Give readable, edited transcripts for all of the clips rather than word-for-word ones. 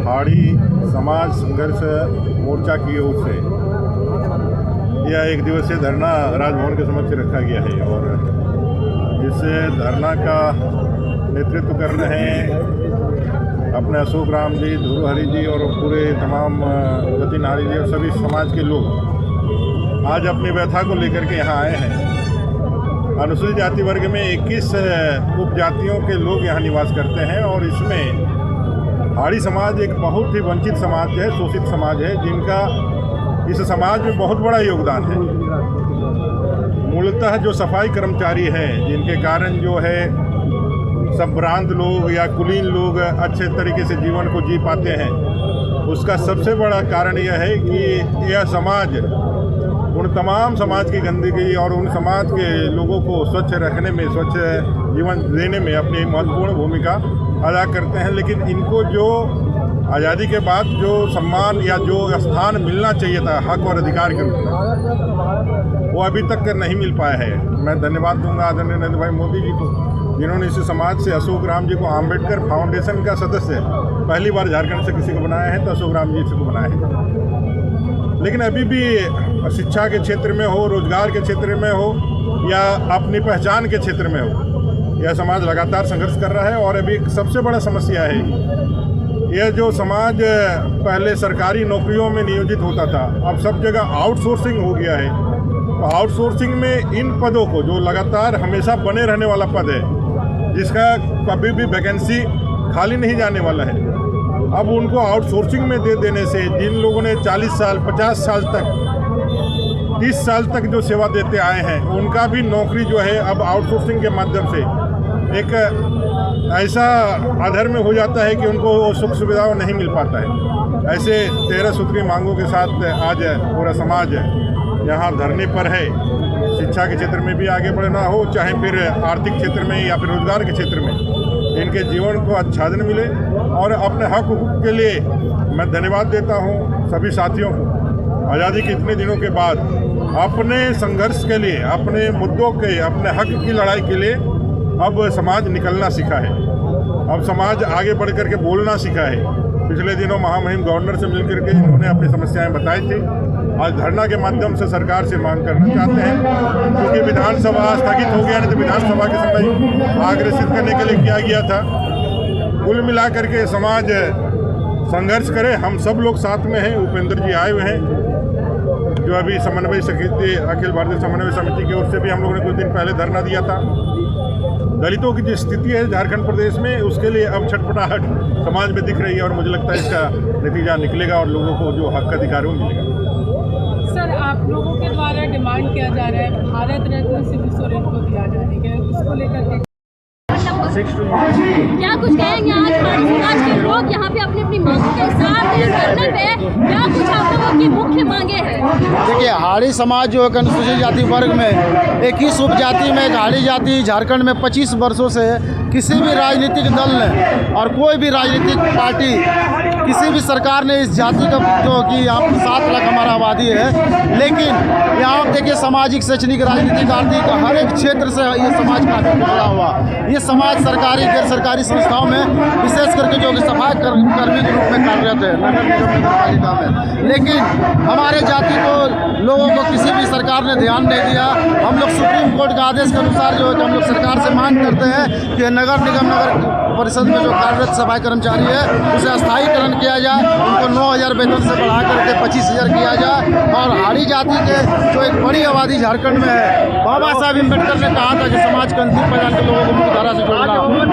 हाड़ी समाज संघर्ष मोर्चा की ओर से यह एक दिवसीय धरना राजभवन के समक्ष रखा गया है और इस धरना का नेतृत्व कर रहे हैं अपने अशोक राम जी, ध्रुव हरि जी और पूरे तमाम जतिन नारी जी और सभी समाज के लोग आज अपनी व्यथा को लेकर के यहाँ आए हैं। अनुसूचित जाति वर्ग में 21 उपजातियों के लोग यहाँ निवास करते हैं और इसमें हाड़ी समाज एक बहुत ही वंचित समाज है, शोषित समाज है, जिनका इस समाज में बहुत बड़ा योगदान है। मूलतः जो सफाई कर्मचारी हैं, जिनके कारण जो है संभ्रांत लोग या कुलीन लोग अच्छे तरीके से जीवन को जी पाते हैं, उसका सबसे बड़ा कारण यह है कि यह समाज उन तमाम समाज की गंदगी और उन समाज के लोगों को स्वच्छ रखने में, स्वच्छ जीवन देने में अपनी महत्वपूर्ण भूमिका अदा करते हैं। लेकिन इनको जो आज़ादी के बाद जो सम्मान या जो स्थान मिलना चाहिए था हक और अधिकार के रूप में, वो अभी तक नहीं मिल पाया है। मैं धन्यवाद दूंगा आदरणीय नरेंद्र भाई मोदी जी को, जिन्होंने इस समाज से अशोक राम जी को आम्बेडकर फाउंडेशन का सदस्य पहली बार झारखंड से किसी को बनाया है तो अशोक राम जी को बनाया है। लेकिन अभी भी शिक्षा के क्षेत्र में हो, रोजगार के क्षेत्र में हो या अपनी पहचान के क्षेत्र में हो, यह समाज लगातार संघर्ष कर रहा है। और अभी सबसे बड़ा समस्या है यह जो समाज पहले सरकारी नौकरियों में नियोजित होता था, अब सब जगह आउटसोर्सिंग हो गया है। तो आउटसोर्सिंग में इन पदों को, जो लगातार हमेशा बने रहने वाला पद है, जिसका कभी भी वैकेंसी खाली नहीं जाने वाला है, अब उनको आउटसोर्सिंग में दे देने से जिन लोगों ने 40 साल, 50 साल तक, 30 साल तक जो सेवा देते आए हैं, उनका भी नौकरी जो है अब आउटसोर्सिंग के माध्यम से एक ऐसा अधर्म में हो जाता है कि उनको सुख सुविधाओं नहीं मिल पाता है। ऐसे 13 सूत्री मांगों के साथ आज पूरा समाज यहाँ धरने पर है। शिक्षा के क्षेत्र में भी आगे बढ़ना हो, चाहे फिर आर्थिक क्षेत्र में या फिर रोजगार के क्षेत्र में, इनके जीवन को आच्छादन मिले। और अपने हक हुकूक के लिए मैं धन्यवाद देता हूँ सभी साथियों को। आज़ादी के इतने दिनों के बाद अपने संघर्ष के लिए, अपने मुद्दों के, अपने हक की लड़ाई के लिए अब समाज निकलना सीखा है। अब समाज आगे बढ़ कर के बोलना सीखा है। पिछले दिनों महामहिम गवर्नर से मिलकर के इन्होंने अपनी समस्याएं बताई थी। आज धरना के माध्यम से सरकार से मांग करना चाहते हैं, क्योंकि विधानसभा स्थगित हो गया, नहीं तो विधानसभा के समय आग्रसित करने के लिए किया गया था। कुल मिला करके समाज संघर्ष करे, हम सब लोग साथ में हैं। उपेंद्र जी आए हुए हैं, जो अभी समन्वय समिति, अखिल भारतीय समन्वय समिति की ओर से भी हम लोगों ने कुछ दिन पहले धरना दिया था। दलितों की जो स्थिति है झारखंड प्रदेश में, उसके लिए अब छटपटाहट समाज में दिख रही है और मुझे लगता है इसका नतीजा निकलेगा और लोगों को जो हक अधिकार वो मिलेगा। सर, आप लोगों के द्वारा डिमांड किया जा रहा है भारत रत्न शिबू सोरेन को दिया जाने का, उसको लेकर क्या कुछ कहेंगे? आज हाड़ी समाज के लोग यहाँ पे अपनी अपनी मांगों के साथ धरने पे, क्या कुछ आप लोगों की मुख्य मांगे हैं? देखिए, हाड़ी समाज जो है अनुसूचित जाति वर्ग में 21 उपजाति में एक हाड़ी जाति झारखंड में 25 वर्षों से किसी भी राजनीतिक दल ने और कोई भी राजनीतिक पार्टी, किसी भी सरकार ने इस जाति का जो कि यहाँ पर 7 लाख हमारा आबादी है, लेकिन यहाँ देखिए सामाजिक, शैक्षणिक, राजनीतिक, आर्थिक हर एक क्षेत्र से ये समाज काफ़ी जुड़ा हुआ। ये समाज सरकारी, गैर सरकारी संस्थाओं में विशेष करके जो कि सफाई कर्मी के रूप में कार्यरत है नगर निगम, नगर पालिका में, लेकिन हमारे जाति को, लोगों को किसी भी सरकार ने ध्यान नहीं दिया। हम लोग सुप्रीम कोर्ट के आदेश के अनुसार जो है कि हम लोग सरकार से मांग करते हैं कि नगर निगम, नगर परिषद में जो कार्यरत सफाई कर्मचारी है उसे स्थायीकरण किया जाए, उनको 9,000 वेतन से बढ़ा करके 25,000 किया जाए। और हाड़ी जाति के जो एक बड़ी आबादी झारखंड में है, बाबा साहब अम्बेडकर ने कहा था कि समाज के अंतिम पहचान के लोगों को मुख्यधारा से जोड़ना।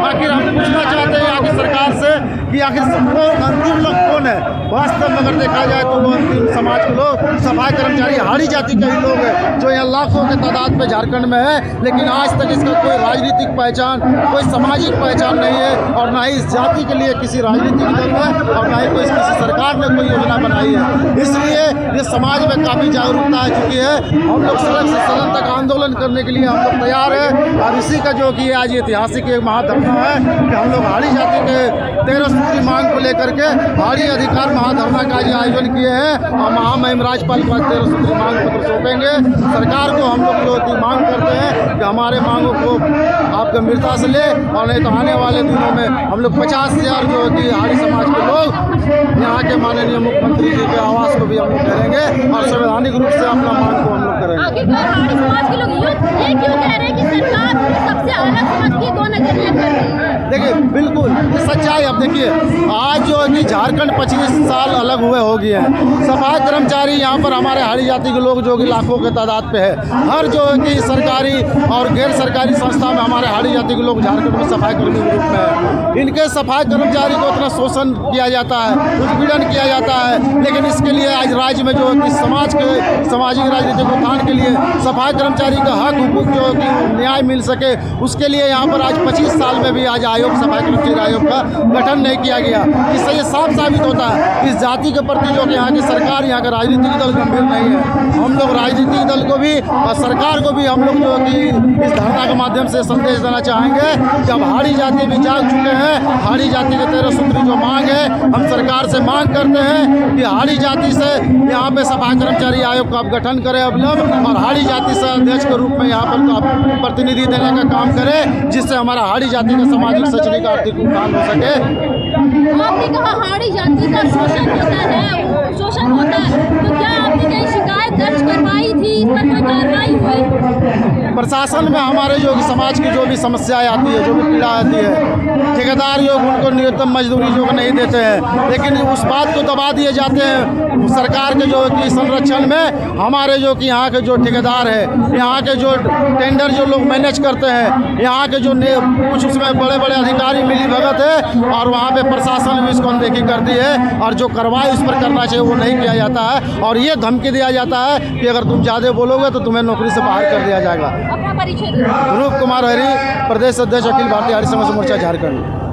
आखिर हम पूछना चाहते हैं आखिर सरकार से कि आखिर अंतिम लोग कौन है? वास्तव में अगर देखा जाए तो वो अंतिम समाज के लोग सफाई कर्मचारी हाड़ी जाति के ही लोग हैं, जो यहाँ लाखों के तादाद में झारखंड में है। लेकिन आज तक इसका कोई राजनीतिक पहचान, कोई सामाजिक पहचान नहीं है और ना ही इस जाति के लिए किसी राजनीतिक दल ने और ना ही कोई किसी सरकार ने कोई योजना बनाई है। इसलिए ये समाज में काफ़ी जागरूकता आ चुकी है। हम लोग सड़क से सदन तक आंदोलन करने के लिए हम लोग तैयार हैं और इसी का जो कि आज ऐतिहासिक एक महाधरना है कि हम लोग हाड़ी जाति के 13 सूत्री मांग को लेकर के हाड़ी अधिकार महाधरना का आज आयोजन किए हैं और महामहिम राज्यपाल को 13 सूत्री मांग पत्र सौंपेंगे। सरकार को हम लोग की मांग करते हैं कि हमारे मांगों को आप गंभीरता से ले और नहीं तो आने वाले दिनों में हम लोग 50,000 जो कि हाड़ी समाज के लोग के माननीय मुख्यमंत्री जी के आवास को भी हम लोग करेंगे और संवैधानिक रूप से अपना मांग को हम लोग करेंगे। आखिरकार हाड़ी समाज के लोग ये क्यों कह रहे हैं कि सरकार सबसे अलग समझ के दो नजरिया कर रही है? देखिए बिल्कुल ये सच्चाई। अब देखिए आज जो है कि झारखंड 25 साल अलग हुए हो गए हैं। सफाई कर्मचारी यहाँ पर हमारे हाड़ी जाति के लोग जो कि लाखों के तादाद पे है। हर जो है कि सरकारी और गैर सरकारी संस्था में हमारे हाड़ी जाति के लोग झारखंड में सफाई कर्मी के रूप में है। इनके सफाई कर्मचारी को इतना शोषण किया जाता है, उत्पीड़न किया जाता है, लेकिन इसके लिए आज राज्य में जो है कि समाज के सामाजिक राजनीतिक उत्थान के लिए सफाई कर्मचारी का हक हुकूक जो कि न्याय मिल सके, उसके लिए यहाँ पर आज 25 साल में भी आज आयोग सफाई कर्मचारी आयोग का गठन नहीं किया गया। इससे ये साफ साबित होता है इस जाति के प्रति जो कि यहाँ की सरकार, यहाँ का राजनीतिक दल गंभीर नहीं है। हम लोग राजनीतिक दल को भी और सरकार को भी हम लोग जो कि इस धरना के माध्यम से संदेश देना चाहेंगे कि अब हाड़ी जाति भी जाग चुके हैं। हाड़ी जाति के 13 सूत्री जो मांग है, हम सरकार से मांग करते हैं कि हाड़ी जाति से यहाँ पे सफाई कर्मचारी आयोग का गठन करें अवलंब और हाड़ी जाति से अध्यक्ष के रूप में यहाँ पर प्रतिनिधि देने का काम करें, जिससे हमारा हाड़ी जाति का सामाजिक शैक्षणिक आर्थिक उत्थान हो सके। आपने कहा हाड़ी जाति का शोषण होता है, तो क्या आपने कहीं शिकायत दर्ज करवाई थी? इस पर कोई कार्रवाई हुई? प्रशासन में हमारे जो समाज की जो भी समस्याएं आती है, जो भी पीड़ा आती है, ठेकेदार जो उनको न्यूनतम मजदूरी जो नहीं देते हैं, लेकिन उस बात को दबा दिए जाते हैं सरकार के जो कि संरक्षण में। हमारे जो कि यहाँ के जो ठेकेदार है, यहाँ के जो टेंडर जो लोग मैनेज करते हैं, यहाँ के जो कुछ उसमें बड़े बड़े अधिकारी मिली भगत है और वहाँ पे प्रशासन भी इसको अनदेखी कर दी है और जो कार्रवाई उस पर करना चाहिए वो नहीं किया जाता है और ये धमकी दिया जाता है कि अगर तुम ज़्यादा बोलोगे तो तुम्हें नौकरी से बाहर कर दिया जाएगा। अपना परिचय दीजिए। रूप कुमार हरी, प्रदेश अध्यक्ष अखिल भारतीय हाड़ी समाज मोर्चा झारखंड।